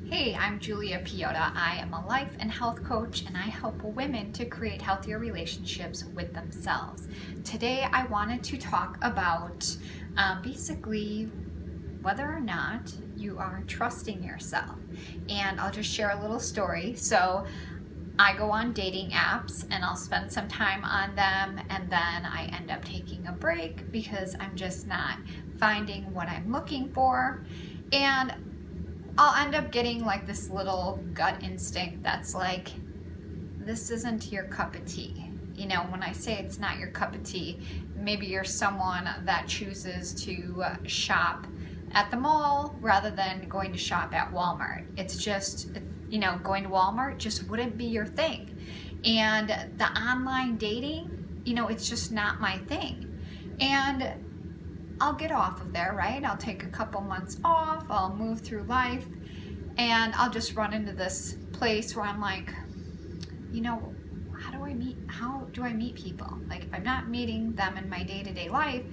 Hey, I'm Julia Piota. I am a life and health coach, and I help women to create healthier relationships with themselves. Today, I wanted to talk about basically whether or not you are trusting yourself. And I'll just share a little story. So, I go on dating apps and I'll spend some time on them, and then I end up taking a break because I'm just not finding what I'm looking for. And I'll end up getting like this little gut instinct that's like, this isn't your cup of tea. You know, when I say it's not your cup of tea, maybe you're someone that chooses to shop at the mall rather than going to shop at Walmart. It's just, going to Walmart just wouldn't be your thing. And the online dating, it's just not my thing. And I'll get off of there, right? I'll take a couple months off, I'll move through life, and I'll just run into this place where I'm like, how do I meet people? Like, if I'm not meeting them in my day-to-day life,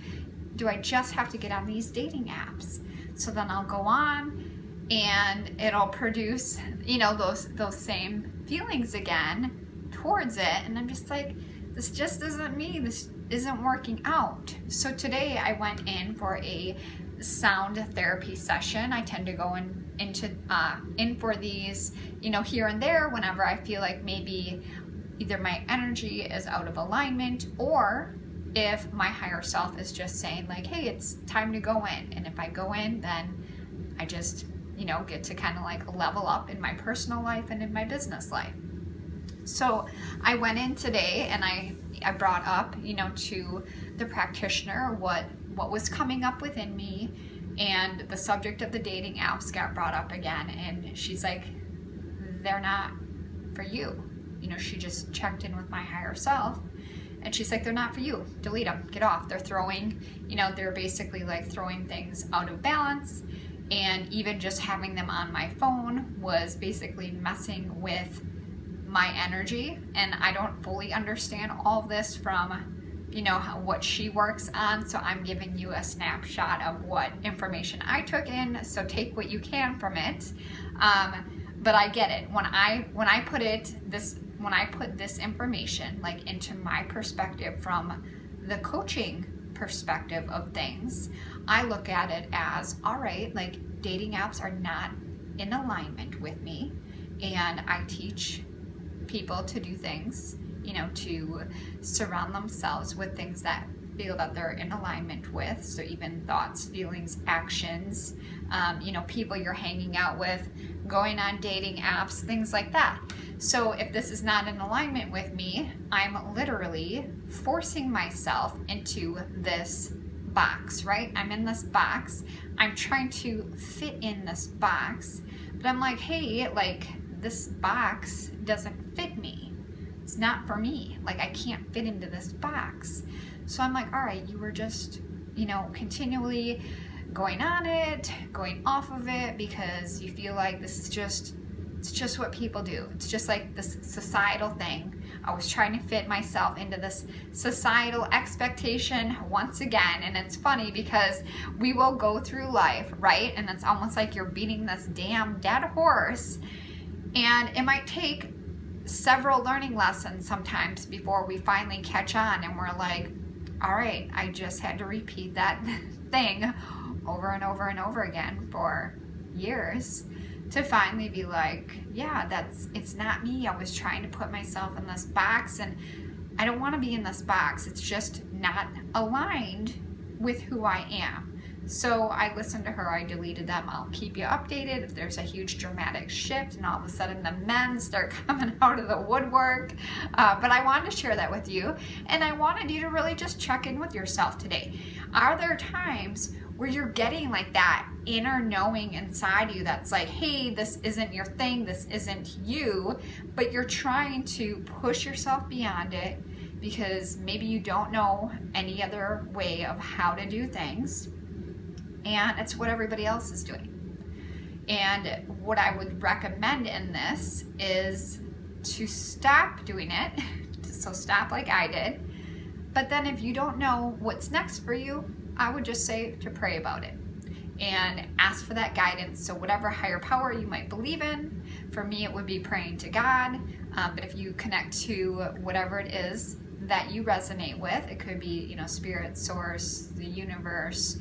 do I just have to get on these dating apps? So then I'll go on and it'll produce, those same feelings again towards it. And I'm just like, this just isn't me. This isn't working out. So today I went in for a sound therapy session. I tend to go in for these, here and there whenever I feel like maybe either my energy is out of alignment, or if my higher self is just saying like, hey, it's time to go in. And if I go in, then I just, get to kind of like level up in my personal life and in my business life. So I went in today and I brought up, to the practitioner what was coming up within me, and the subject of the dating apps got brought up again, and she's like, they're not for you. She just checked in with my higher self, and she's like, they're not for you. Delete them. Get off. They're throwing, they're basically like throwing things out of balance, and even just having them on my phone was basically messing with my energy. And I don't fully understand all of this from what she works on, so I'm giving you a snapshot of what information I took in, so take what you can from it. But I get it. When I put this information like into my perspective from the coaching perspective of things, I look at it as, all right, like, dating apps are not in alignment with me, and I teach people to do things, to surround themselves with things that feel that they're in alignment with. So even thoughts, feelings, actions, people you're hanging out with, going on dating apps, things like that. So if this is not in alignment with me, I'm literally forcing myself into this box, right? I'm in this box. I'm trying to fit in this box, but I'm like, hey, like, this box doesn't fit me. It's not for me. Like, I can't fit into this box. So I'm like, all right, you were just, continually going on it, going off of it, because you feel like it's just what people do. It's just like this societal thing. I was trying to fit myself into this societal expectation once again. And it's funny because we will go through life, right? And it's almost like you're beating this damn dead horse. And it might take several learning lessons sometimes before we finally catch on, and we're like, all right, I just had to repeat that thing over and over and over again for years to finally be like, yeah, it's not me. I was trying to put myself in this box, and I don't want to be in this box. It's just not aligned with who I am. So I listened to her, I deleted them. I'll keep you updated if there's a huge dramatic shift and all of a sudden the men start coming out of the woodwork. But I wanted to share that with you, and I wanted you to really just check in with yourself today. Are there times where you're getting like that inner knowing inside you that's like, hey, this isn't your thing, this isn't you, but you're trying to push yourself beyond it because maybe you don't know any other way of how to do things, and it's what everybody else is doing. And what I would recommend in this is to stop doing it. So stop like I did. But then if you don't know what's next for you, I would just say to pray about it. and ask for that guidance. So whatever higher power you might believe in, for me it would be praying to God, but if you connect to whatever it is that you resonate with, it could be, spirit, source, the universe,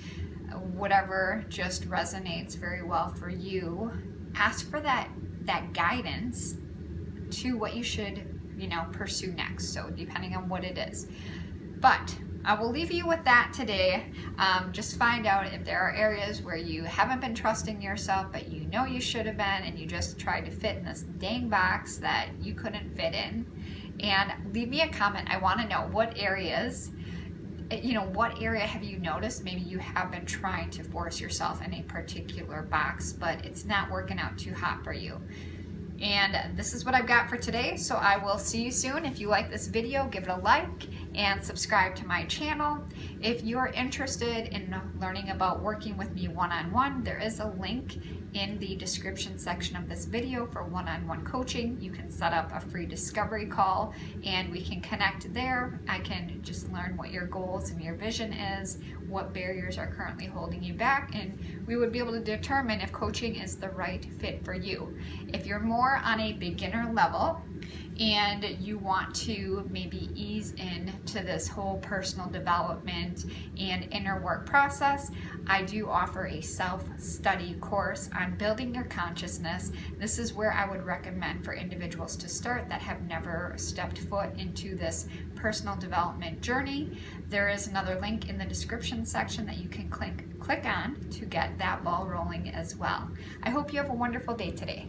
whatever just resonates very well for you, ask for that guidance to what you should pursue next. So depending on what it is. But I will leave you with that today. Just find out if there are areas where you haven't been trusting yourself, but you know you should have been, and you just tried to fit in this dang box that you couldn't fit in. And leave me a comment. I want to know what areas, what area have you noticed? Maybe you have been trying to force yourself in a particular box, but it's not working out too hot for you. And this is what I've got for today, so I will see you soon. If you like this video, give it a like and subscribe to my channel. If you're interested in learning about working with me one-on-one, there is a link in the description section of this video for one-on-one coaching. You can set up a free discovery call and we can connect there. I can just learn what your goals and your vision is, what barriers are currently holding you back, and we would be able to determine if coaching is the right fit for you. If you're more on a beginner level and you want to maybe ease into this whole personal development and inner work process, I do offer a self-study course on building your consciousness. This is where I would recommend for individuals to start that have never stepped foot into this personal development journey. There is another link in the description section that you can click on to get that ball rolling as well. I hope you have a wonderful day today.